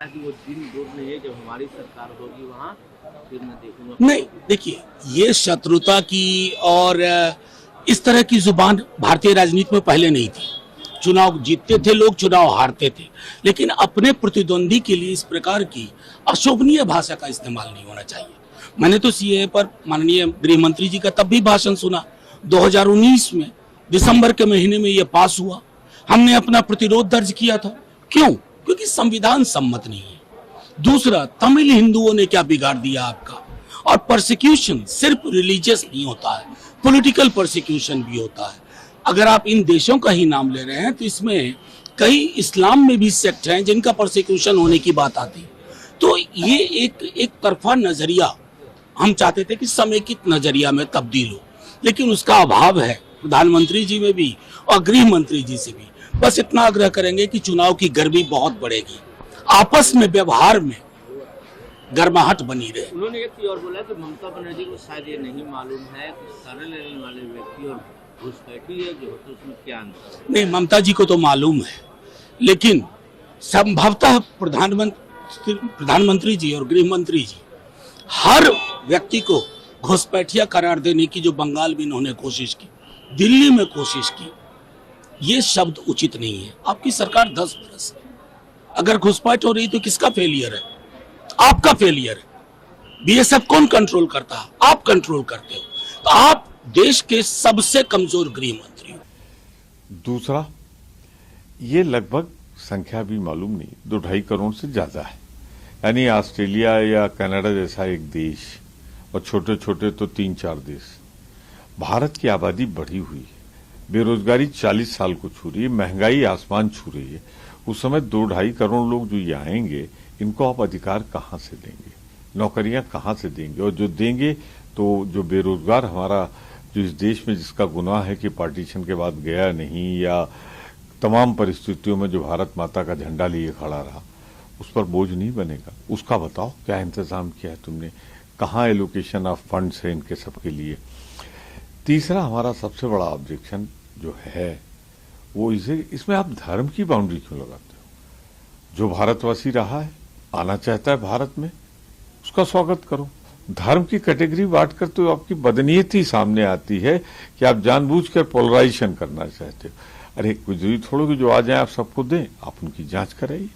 कि वो दिन दूर नहीं है जब हमारी सरकार होगी वहाँ फिर मैं देखूंगा। नहीं, देखिए, ये शत्रुता की और इस तरह की जुबान भारतीय राजनीति में पहले नहीं थी। चुनाव जीतते थे लोग, चुनाव हारते थे, लेकिन अपने प्रतिद्वंदी के लिए इस प्रकार की अशोभनीय भाषा का इस्तेमाल नहीं होना चाहिए। मैंने तो सीएए पर माननीय गृह मंत्री जी का तब भी भाषण सुना, 2019 में दिसंबर के महीने में यह पास हुआ। हमने अपना प्रतिरोध दर्ज किया था। क्यों? क्योंकि संविधान सम्मत नहीं है। दूसरा, तमिल हिंदुओं ने क्या बिगाड़ दिया आपका? और परसिक्यूशन सिर्फ रिलीजियस नहीं होता है, पॉलिटिकल परसिक्यूशन भी होता है। अगर आप इन देशों का ही नाम ले रहे हैं तो इसमें कई इस्लाम में भी सेक्ट हैं जिनका परसिक्यूशन होने की बात आती है। तो ये एक तरफा नजरिया, हम चाहते थे कि समेकित नजरिया में तब्दील हो, लेकिन उसका अभाव है प्रधानमंत्री जी में भी और गृह मंत्री जी से भी। बस इतना आग्रह करेंगे कि चुनाव की गर्मी बहुत बढ़ेगी, आपस में व्यवहार में गर्माहट बनी रहे। उन्होंने एक चीज और बोला कि ममता बनर्जी को शायद ये नहीं मालूम है कि सारे लेने वाले व्यक्ति और घुसपैठी है जो होता है उसमें क्या अंतर है। नहीं, ममता जी को तो मालूम है, लेकिन संभवतः प्रधानमंत्री जी और गृह मंत्री जी हर व्यक्ति को घुसपैठिया करार देने की जो बंगाल में इन्होंने कोशिश की, दिल्ली में कोशिश की, ये शब्द उचित नहीं है। आपकी सरकार 10 बरस है, अगर घुसपैठ हो रही तो किसका फेलियर है? आपका फेलियर है। बीएसएफ कौन कंट्रोल करता है? आप कंट्रोल करते हो। तो आप देश के सबसे कमजोर गृह मंत्री हो। दूसरा, ये लगभग संख्या भी मालूम नहीं, 2-2.5 करोड़ से ज्यादा है। यानी ऑस्ट्रेलिया या कनाडा जैसा एक देश और छोटे छोटे तो 3-4 देश। भारत की आबादी बढ़ी हुई है, बेरोजगारी 40 साल को छू रही है, महंगाई आसमान छू रही है। उस समय 2-2.5 करोड़ लोग जो ये आएंगे, इनको आप अधिकार कहाँ से देंगे, नौकरियां कहाँ से देंगे? और जो देंगे तो जो बेरोजगार हमारा जो इस देश में जिसका गुनाह है कि पार्टीशन के बाद गया नहीं या तमाम परिस्थितियों में जो भारत माता का झंडा लिए खड़ा रहा, उस पर बोझ नहीं बनेगा। उसका बताओ क्या इंतजाम किया है तुमने, कहाँ एलोकेशन ऑफ फंड्स है इनके सबके लिए। तीसरा, हमारा सबसे बड़ा ऑब्जेक्शन जो है वो इसमें आप धर्म की बाउंड्री क्यों लगाते हो? जो भारतवासी रहा है, आना चाहता है भारत में, उसका स्वागत करो। धर्म की कैटेगरी बांटकर तो आपकी बदनीयती सामने आती है कि आप जानबूझकर पोलराइजेशन करना चाहते हो। अरे कोई जरूरी थोड़ा कि जो आ जाए आप सबको दें, आप उनकी जांच कराइए।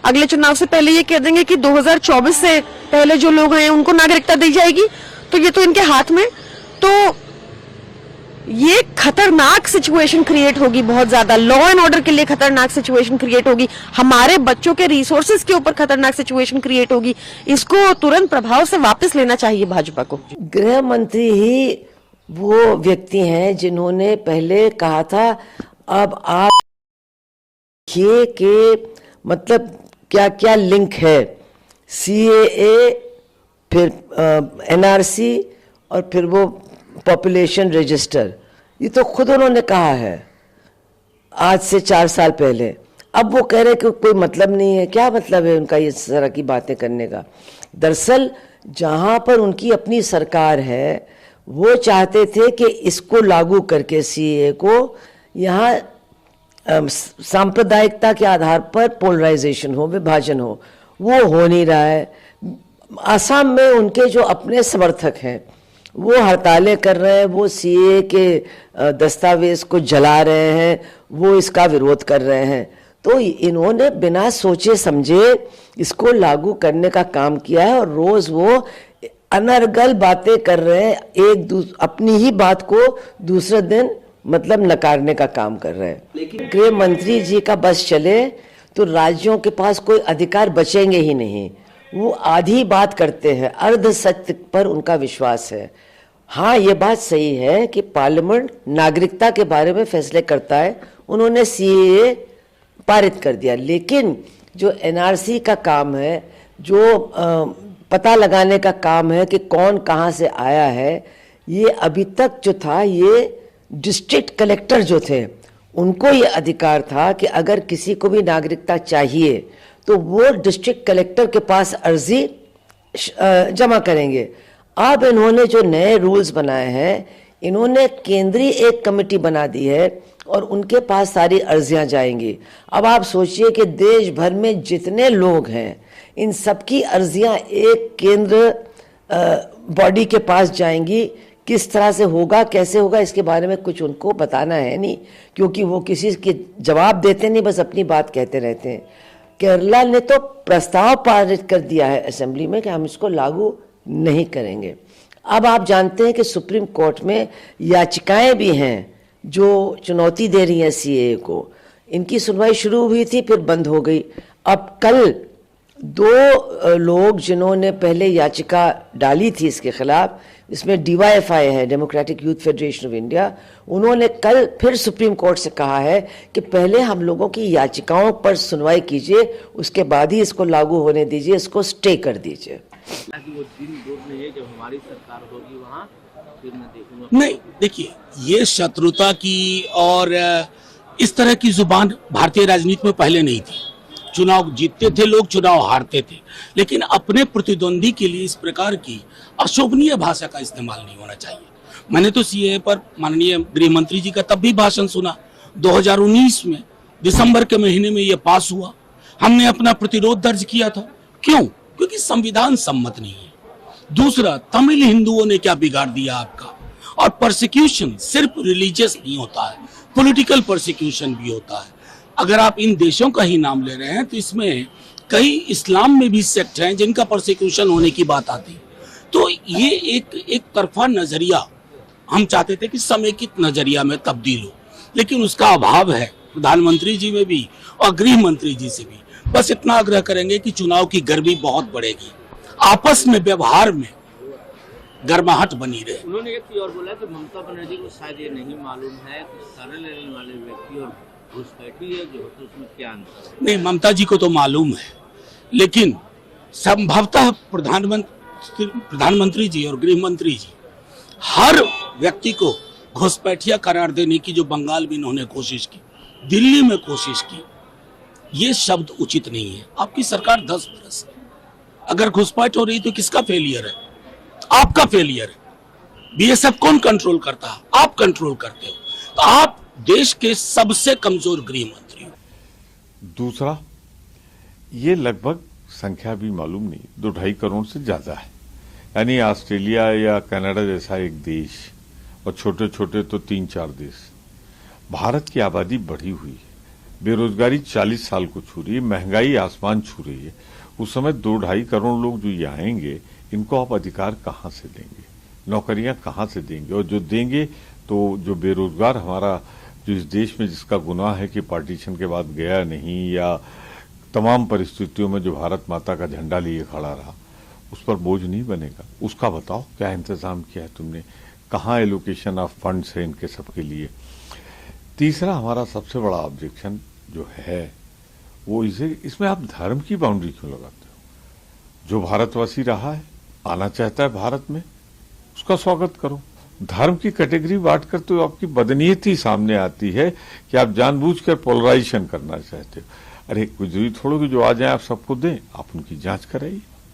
अगले चुनाव से पहले ये कह देंगे कि 2024 से पहले जो लोग हैं उनको नागरिकता दी जाएगी, तो ये तो इनके हाथ में। तो ये खतरनाक सिचुएशन क्रिएट होगी, बहुत ज्यादा लॉ एंड ऑर्डर के लिए खतरनाक सिचुएशन क्रिएट होगी, हमारे बच्चों के रिसोर्सेज के ऊपर खतरनाक सिचुएशन क्रिएट होगी। इसको तुरंत प्रभाव से वापस लेना चाहिए भाजपा को। गृह मंत्री ही वो व्यक्ति हैं जिन्होंने पहले कहा था अब आप देखिए कि मतलब क्या क्या लिंक है, सीएए, फिर एनआरसी और फिर वो पॉपुलेशन रजिस्टर। ये तो खुद उन्होंने कहा है आज से 4 साल पहले। अब वो कह रहे हैं कि कोई मतलब नहीं है। क्या मतलब है उनका ये तरह की बातें करने का? दरअसल जहां पर उनकी अपनी सरकार है, वो चाहते थे कि इसको लागू करके सीएए को यहाँ सांप्रदायिकता के आधार पर पोलराइजेशन हो, विभाजन हो। वो हो नहीं रहा है। असम में उनके जो अपने समर्थक हैं वो हड़तालें कर रहे हैं, वो सीए के दस्तावेज को जला रहे हैं, वो इसका विरोध कर रहे हैं। तो इन्होंने बिना सोचे समझे इसको लागू करने का काम किया है और रोज वो अनर्गल बातें कर रहे हैं, अपनी ही बात को दूसरे दिन मतलब नकारने का काम कर रहे हैं। लेकिन गृह मंत्री जी का बस चले तो राज्यों के पास कोई अधिकार बचेंगे ही नहीं। वो आधी बात करते हैं, अर्ध सत्य पर उनका विश्वास है। हाँ, ये बात सही है कि पार्लियामेंट नागरिकता के बारे में फैसले करता है, उन्होंने सीएए पारित कर दिया, लेकिन जो एनआरसी का काम है, जो पता लगाने का काम है कि कौन कहाँ से आया है, ये अभी तक जो था ये डिस्ट्रिक्ट कलेक्टर जो थे उनको ये अधिकार था कि अगर किसी को भी नागरिकता चाहिए तो वो डिस्ट्रिक्ट कलेक्टर के पास अर्जी जमा करेंगे। अब इन्होंने जो नए रूल्स बनाए हैं, इन्होंने केंद्रीय एक कमेटी बना दी है और उनके पास सारी अर्जियां जाएंगी। अब आप सोचिए कि देश भर में जितने लोग हैं, इन सबकी अर्जियां एक केंद्र बॉडी के पास जाएंगी। किस तरह से होगा, कैसे होगा, इसके बारे में कुछ उनको बताना है नहीं, क्योंकि वो किसी के जवाब देते नहीं, बस अपनी बात कहते रहते हैं। केरला ने तो प्रस्ताव पारित कर दिया है असेंबली में कि हम इसको लागू नहीं करेंगे। अब आप जानते हैं कि सुप्रीम कोर्ट में याचिकाएं भी हैं जो चुनौती दे रही हैं सीएए को। इनकी सुनवाई शुरू हुई थी, फिर बंद हो गई। अब कल 2 लोग जिन्होंने पहले याचिका डाली थी इसके खिलाफ, इसमें डीवाईएफआई है, democratic youth federation of India, उन्होंने कल फिर सुप्रीम कोर्ट से कहा है कि पहले हम लोगों की याचिकाओं पर सुनवाई कीजिए, उसके बाद ही इसको लागू होने दीजिए, इसको स्टे कर दीजिए। ताकि वो दिन दूर नहीं है जब हमारी सरकार होगी वहाँ फिर मैं देखूंगा। नहीं, देखिए, ये शत्रुता की और इस तरह की जुबान भारतीय राजनीति में पहले नहीं थी। चुनाव जीतते थे लोग, चुनाव हारते थे, लेकिन अपने प्रतिद्वंदी के लिए इस प्रकार की अशोभनीय भाषा का इस्तेमाल नहीं होना चाहिए। मैंने तो सीएए पर माननीय गृह मंत्री जी का तब भी भाषण सुना, 2019 में दिसंबर के महीने में ये पास हुआ। हमने अपना प्रतिरोध दर्ज किया था। क्यों? क्योंकि संविधान सम्मत नहीं है। दूसरा, तमिल हिंदुओं ने क्या बिगाड़ दिया आपका? और परसिक्यूशन सिर्फ रिलीजियस नहीं होता है, पॉलिटिकल परसिक्यूशन भी होता है। अगर आप इन देशों का ही नाम ले रहे हैं तो इसमें कई इस्लाम में भी सेक्ट हैं जिनका परसिक्यूशन होने की बात आती है। तो ये एक तरफा नजरिया, हम चाहते थे कि समेकित नजरिया में तब्दील हो, लेकिन उसका अभाव है प्रधानमंत्री जी में भी और गृह मंत्री जी से भी। बस इतना आग्रह करेंगे कि चुनाव की गर्मी बहुत बढ़ेगी, आपस में व्यवहार में गर्माहट बनी रहे। उन्होंने एक चीज और बोला कि ममता बनर्जी को शायद ये नहीं मालूम है कि सरल लेने वाले व्यक्ति और घुसपैठी है जो होता है उसमें क्या अंतर है। नहीं, ममता जी को तो मालूम है, लेकिन संभवतः प्रधानमंत्री जी और गृह मंत्री जी हर व्यक्ति को घुसपैठिया करार देने की जो बंगाल में इन्होंने कोशिश की, दिल्ली में कोशिश की, ये शब्द उचित नहीं है। आपकी सरकार 10 बरस है, अगर घुसपैठ हो रही तो किसका फेलियर है? आपका फेलियर है। बीएसएफ कौन कंट्रोल करता है? आप कंट्रोल करते हो। तो आप देश के सबसे कमजोर गृह मंत्री हो। दूसरा, ये लगभग संख्या भी मालूम नहीं, 2-2.5 करोड़ से ज्यादा है। यानी ऑस्ट्रेलिया या कनाडा जैसा एक देश और छोटे छोटे तो 3-4 देश। भारत की आबादी बढ़ी हुई है, बेरोजगारी 40 साल को छू रही है, महंगाई आसमान छू रही है। उस समय 2-2.5 करोड़ लोग जो ये आएंगे, इनको आप अधिकार कहाँ से देंगे, नौकरियां कहाँ से देंगे? और जो देंगे तो जो बेरोजगार हमारा जो इस देश में जिसका गुनाह है कि पार्टीशन के बाद गया नहीं, या तमाम परिस्थितियों में जो भारत माता का झंडा लिए खड़ा रहा, उस पर बोझ नहीं बनेगा। उसका बताओ क्या इंतजाम किया है तुमने, कहाँ एलोकेशन ऑफ फंड्स है इनके सबके लिए। तीसरा, हमारा सबसे बड़ा ऑब्जेक्शन जो है वो इसमें आप धर्म की बाउंड्री क्यों लगाते हो? जो भारतवासी रहा है, आना चाहता है भारत में, उसका स्वागत करो। धर्म की कैटेगरी बांटकर तो आपकी बदनीयती सामने आती है कि आप जानबूझकर पोलराइजेशन करना चाहते हो। अरे कोई जरूरी थोड़ा कि जो आ जाए आप सबको दें, आप उनकी जांच कराइए।